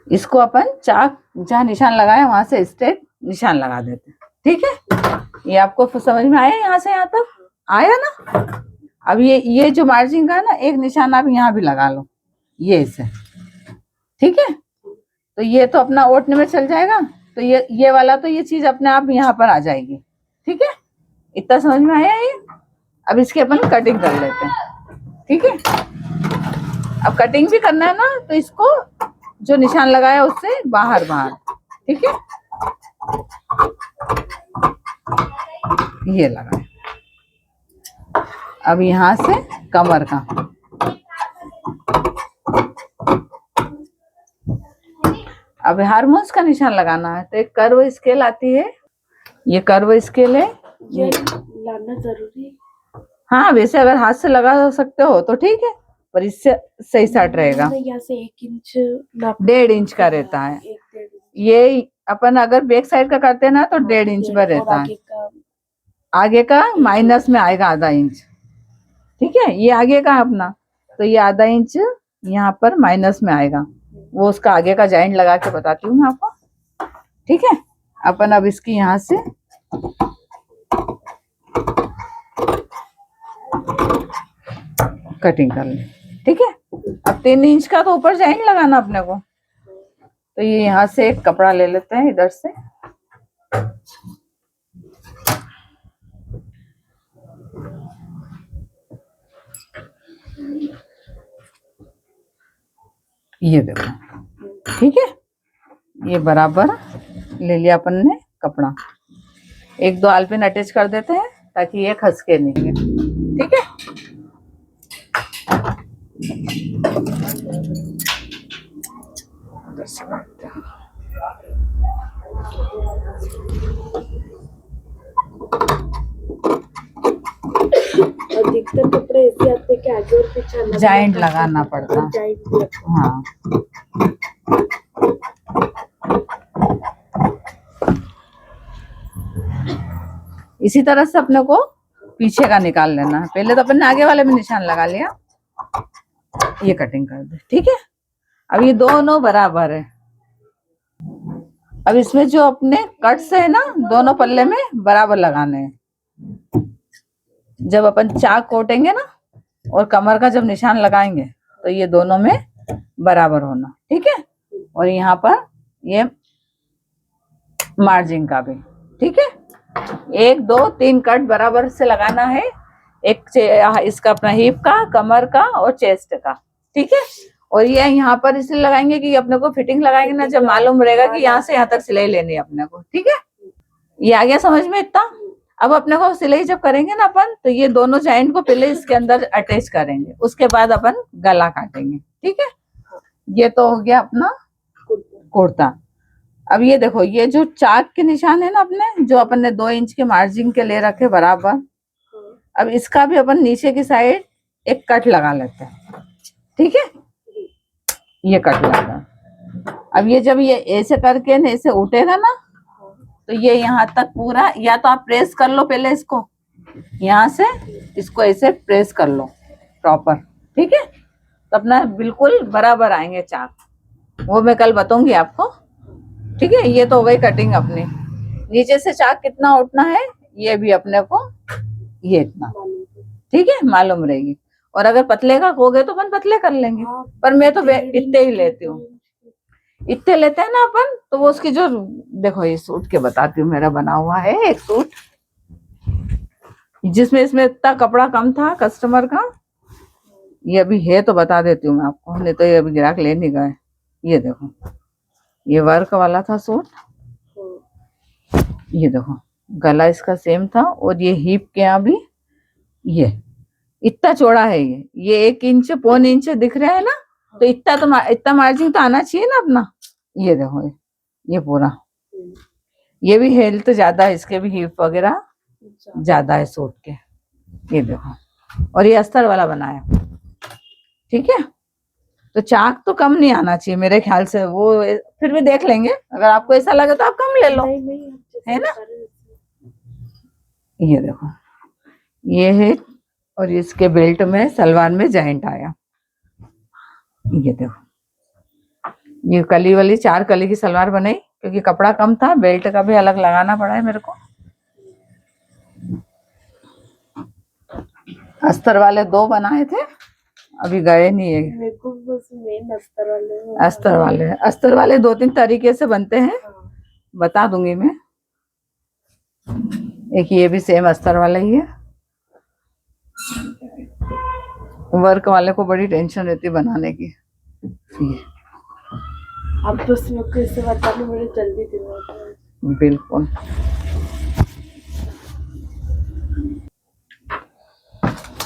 इसको अपन चाक जहाँ निशान लगाया वहां से स्ट्रेट निशान लगा देते हैं। ठीक है, ये आपको समझ में आया? यहाँ से यहाँ तक आया ना? अब ये जो मार्जिन का है ना, एक निशान आप यहाँ भी लगा लो, ये इसे। ठीक है, तो ये तो अपना ओटने में चल जाएगा, तो ये वाला तो ये चीज अपने आप यहाँ पर आ जाएगी। ठीक है, इतना समझ में आया ये? अब इसकी अपन कटिंग कर लेते हैं। ठीक है, अब कटिंग भी करना है ना, तो इसको जो निशान लगाया उससे बाहर बाहर। ठीक है, ये लगा। अब यहाँ से कमर का, अब हारमोन्स का निशान लगाना है, तो एक कर्व स्केल आती है, ये कर्व स्केल है, ये लाना जरूरी है। हाँ, वैसे अगर हाथ से लगा सकते हो तो ठीक है, पर इससे सही साट रहेगा। यहाँ से 1 इंच 1.5 इंच का रहता है। ये अपन अगर बैक साइड का करते हैं ना, तो 1.5 इंच पर रहता है। आगे का माइनस में आएगा आधा इंच। ठीक है, ये आगे का अपना, तो ये आधा इंच यहाँ पर माइनस में आएगा, वो उसका आगे का जॉइंट लगा के बताती हूँ मैं आपको। ठीक है, अपन अब इसकी यहाँ से कटिंग कर ले। ठीक है, अब 3 इंच का तो ऊपर जॉइंट लगाना अपने को, तो ये यहाँ से एक कपड़ा ले लेते हैं इधर से, ये देखो। ठीक है, ये बराबर ले लिया अपन ने कपड़ा, 1-2 आलपिन अटैच कर देते हैं ताकि ये खसके नहीं है। ठीक है, अधिकतर कपड़े ऐसे आते कि आगे और पीछे जॉइंट लगाना पड़ता। हाँ, इसी तरह से अपने को पीछे का निकाल लेना है। पहले तो अपन ने आगे वाले में निशान लगा लिया, ये कटिंग कर दे। ठीक है, अब ये दोनों बराबर है। अब इसमें जो अपने कट से है ना, दोनों पल्ले में बराबर लगाने हैं। जब अपन चाक कोटेंगे ना और कमर का जब निशान लगाएंगे, तो ये दोनों में बराबर होना। ठीक है, और यहाँ पर ये मार्जिन का भी। ठीक है, 1 2 3 कट बराबर से लगाना है, एक इसका अपना हिप का, कमर का और चेस्ट का। ठीक है, और ये यहाँ पर इसलिए लगाएंगे कि अपने को फिटिंग लगाएंगे ना, जब मालूम रहेगा कि यहाँ से यहाँ तक सिलाई लेनी है अपने को। ठीक है, ये आ गया समझ में इतना? अब अपने को सिलाई जब करेंगे ना अपन, तो ये दोनों जॉइंट को पहले इसके अंदर अटैच करेंगे, उसके बाद अपन गला काटेंगे। ठीक है, ये तो हो गया अपना कुर्ता। अब ये देखो, ये जो चाक के निशान है ना अपने, जो अपन ने 2 इंच के मार्जिन के ले रखे बराबर, अब इसका भी अपन नीचे की साइड एक कट लगा लेते हैं। ठीक है, ये कट लगा। अब ये जब ये ऐसे करके ना ऐसे उठेगा ना, तो ये यहाँ तक पूरा, या तो आप प्रेस कर लो पहले इसको, यहाँ से इसको ऐसे प्रेस कर लो प्रॉपर। ठीक है, तो अपना बिल्कुल बराबर आएंगे चाक, वो मैं कल बताऊंगी आपको। ठीक है, ये तो हो गई कटिंग अपनी। नीचे से चाक कितना उठना है ये भी अपने को ये इतना, ठीक है, मालूम रहेगी। और अगर पतले का हो गए तो अपन पतले कर लेंगे, पर मैं तो इतने ही लेती हूँ। इतने लेते हैं ना अपन, तो वो उसकी जो, देखो ये सूट के बताती हूँ, मेरा बना हुआ है एक सूट जिसमें इसमें इतना कपड़ा कम था कस्टमर का, ये अभी है तो बता देती हूँ मैं आपको, नहीं तो ये अभी ग्राहक ले नहीं गए। ये देखो, ये वर्क वाला था सूट, ये देखो गला इसका सेम था, और ये हिप के यहाँ भी ये इतना चौड़ा है, ये 1 इंच 1.25 इंच दिख रहा है ना, तो इतना मार्जिन तो आना चाहिए ना अपना। ये देखो ये पूरा, ये भी हेल्थ ज्यादा है, इसके भी हिप वगैरह ज्यादा है सूट के। ये देखो, और ये अस्तर वाला बनाया। ठीक है, तो चाक तो कम नहीं आना चाहिए मेरे ख्याल से, वो फिर भी देख लेंगे, अगर आपको ऐसा लगे तो आप कम ले लो, है ना। ये देखो, ये है, और इसके बेल्ट में सलवार में जॉइंट आया। ये देखो, ये कली वाली 4 कली की सलवार बनाई क्योंकि कपड़ा कम था, बेल्ट का भी अलग लगाना पड़ा है मेरे को। अस्तर वाले 2 बनाए थे, अभी गए नहीं है। मेरे को बस मेन अस्तर वाले 2-3 तरीके से बनते हैं, हाँ। बता दूंगी मैं। एक ये भी सेम अस्तर वाला ही है। वर्क वाले को बड़ी टेंशन रहती है बनाने की। अब तो उसमें कैसे बताने, मुझे जल्दी दिमाग में। बिल्कुल।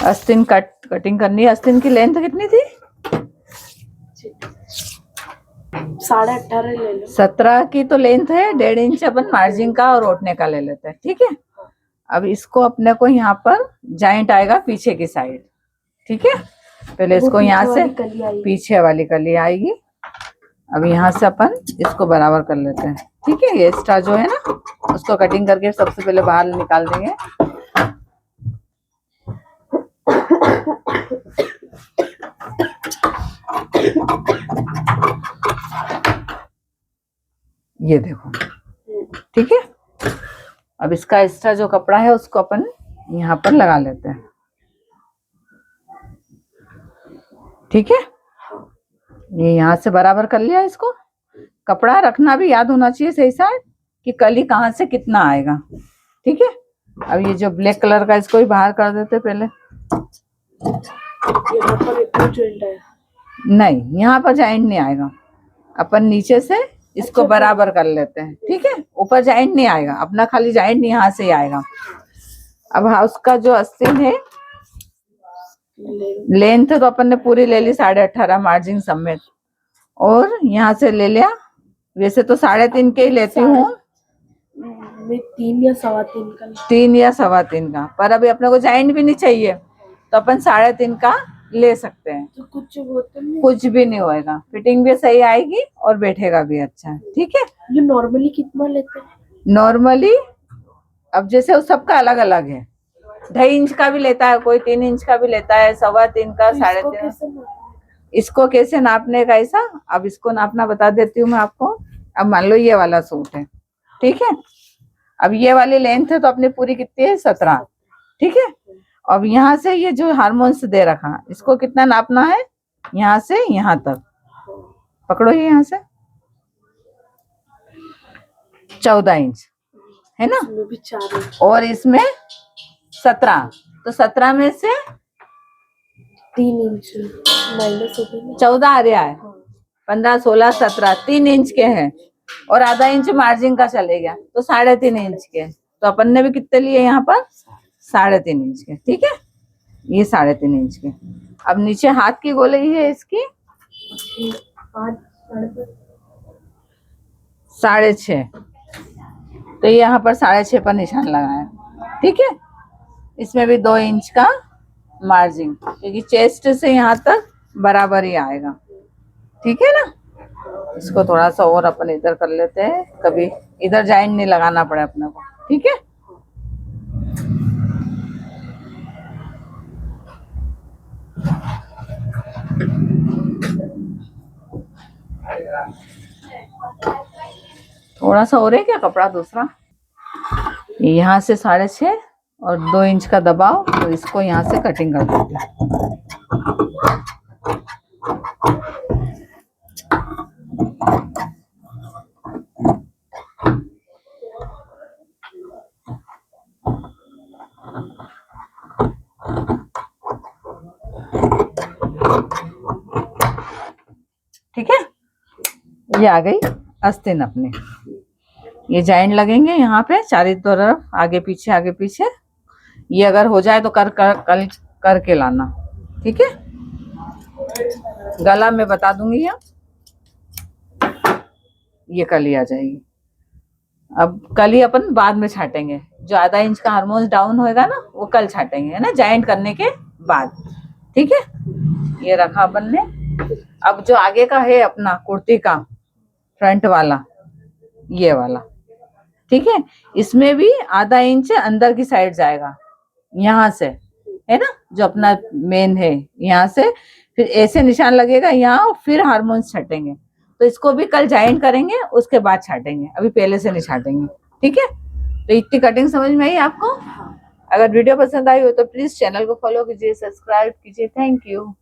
आस्तीन कटिंग करनी है। आस्तीन की लेंथ कितनी थी? 18.5 ले लो। 17 की तो लेंथ है, 1.5 इंच अपन मार्जिन का और ओटने का ले लेते हैं, ठीक है। अब इसको अपने को यहाँ पर जॉइंट आएगा पीछे की साइड, ठीक है। पहले इसको यहाँ से पीछे वाली कली आएगी। अब यहाँ से अपन इसको बराबर कर लेते हैं, ठीक है। ये एक्स्ट्रा जो है ना उसको कटिंग करके सबसे पहले बाहर निकाल देंगे। ये देखो, ठीक है। अब इसका एक्स्ट्रा जो कपड़ा है उसको अपन यहाँ पर लगा लेते हैं, ठीक है। ये यहाँ से बराबर कर लिया। इसको कपड़ा रखना भी याद होना चाहिए सही साइड कि कली कहाँ से कितना आएगा, ठीक है। अब ये जो ब्लैक कलर का इसको भी बाहर कर देते पहले। यहाँ पर इतना जॉइंट है नहीं, यहाँ पर जॉइंट नहीं आएगा। अपन नीचे से इसको बराबर कर लेते हैं, ठीक है। ऊपर जॉइंट नहीं आएगा अपना, खाली जॉइंट यहाँ से ही आएगा। अब हाउस का जो आस्तीन है लेंथ तो अपन ने पूरी ले ली 18.5 मार्जिन समेत, और यहाँ से ले लिया। वैसे तो 3.5 के ही लेती हूँ मैं, 3 या 3.25 का। 3 या 3.25 का, पर अभी अपने को जॉइंट भी नहीं चाहिए तो अपन 3.5 का ले सकते हैं। तो कुछ भी नहीं होएगा, फिटिंग भी सही आएगी और बैठेगा भी अच्छा, ठीक है। ये नॉर्मली कितना लेते हैं? नॉर्मली अब जैसे उस सबका अलग अलग है, 2.5 इंच का भी लेता है कोई, 3 इंच का भी लेता है, 3.25 का, 3.5। इसको कैसे नापने का ऐसा, अब इसको नापना बता देती हूँ मैं आपको। अब मान लो ये वाला सूट है, ठीक है। अब ये वाली लेंथ है तो अपनी पूरी कितनी है? 17, ठीक है। अब यहाँ से ये जो हार्मोन्स दे रखा, इसको कितना नापना है? यहाँ से यहाँ तक पकड़ो, ये यहाँ से 14 इंच है ना, भी 4 इंच और इसमें 17, तो 17 में से 3 इंच माइनस हो गया, 14 आ रहा है। 15, 16, 17, 3 इंच के हैं और आधा इंच मार्जिन का चले गया तो 3.5 इंच के। तो अपन ने भी कितने लिए यहाँ पर? 3.5 इंच के, ठीक है। ये 3.5 इंच के। अब नीचे हाथ की गोलाई है इसकी 6.5, तो यहाँ पर 6.5 पर निशान लगाया, ठीक है। इसमें भी 2 इंच का मार्जिन, क्योंकि चेस्ट से यहाँ तक बराबर ही आएगा, ठीक है ना। इसको थोड़ा सा और अपन इधर कर लेते हैं, कभी इधर जॉइंट नहीं लगाना पड़े अपने को, ठीक है। थोड़ा सा और है क्या कपड़ा दूसरा? यहाँ से 6.5 और 2 इंच का दबाव, तो इसको यहाँ से कटिंग कर देते हैं। ठीक है, ये आ गई आस्तीन अपनी। ये जॉइंट लगेंगे यहाँ पे चारों तरफ, आगे पीछे आगे पीछे। ये अगर हो जाए तो करके लाना, ठीक है। गला में बता दूंगी ये कली आ जाएगी। अब कली अपन बाद में छाटेंगे, जो आधा इंच का हार्मोन्स डाउन होएगा ना वो कल छाटेंगे, है ना, जॉइंट करने के बाद, ठीक है। ये रखा अपन ने। अब जो आगे का है अपना कुर्ती का फ्रंट वाला, ये वाला, ठीक है। इसमें भी आधा इंच अंदर की साइड जाएगा, यहाँ से, है ना, जो अपना मेन है यहाँ से, फिर ऐसे निशान लगेगा यहाँ, फिर हार्मोन्स छटेंगे। तो इसको भी कल जॉइन करेंगे, उसके बाद छाटेंगे, अभी पहले से नहीं छाटेंगे। ठीक है, तो इतनी कटिंग समझ में आई आपको? हाँ। अगर वीडियो पसंद आई हो तो प्लीज चैनल को फॉलो कीजिए, सब्सक्राइब कीजिए। Thank you.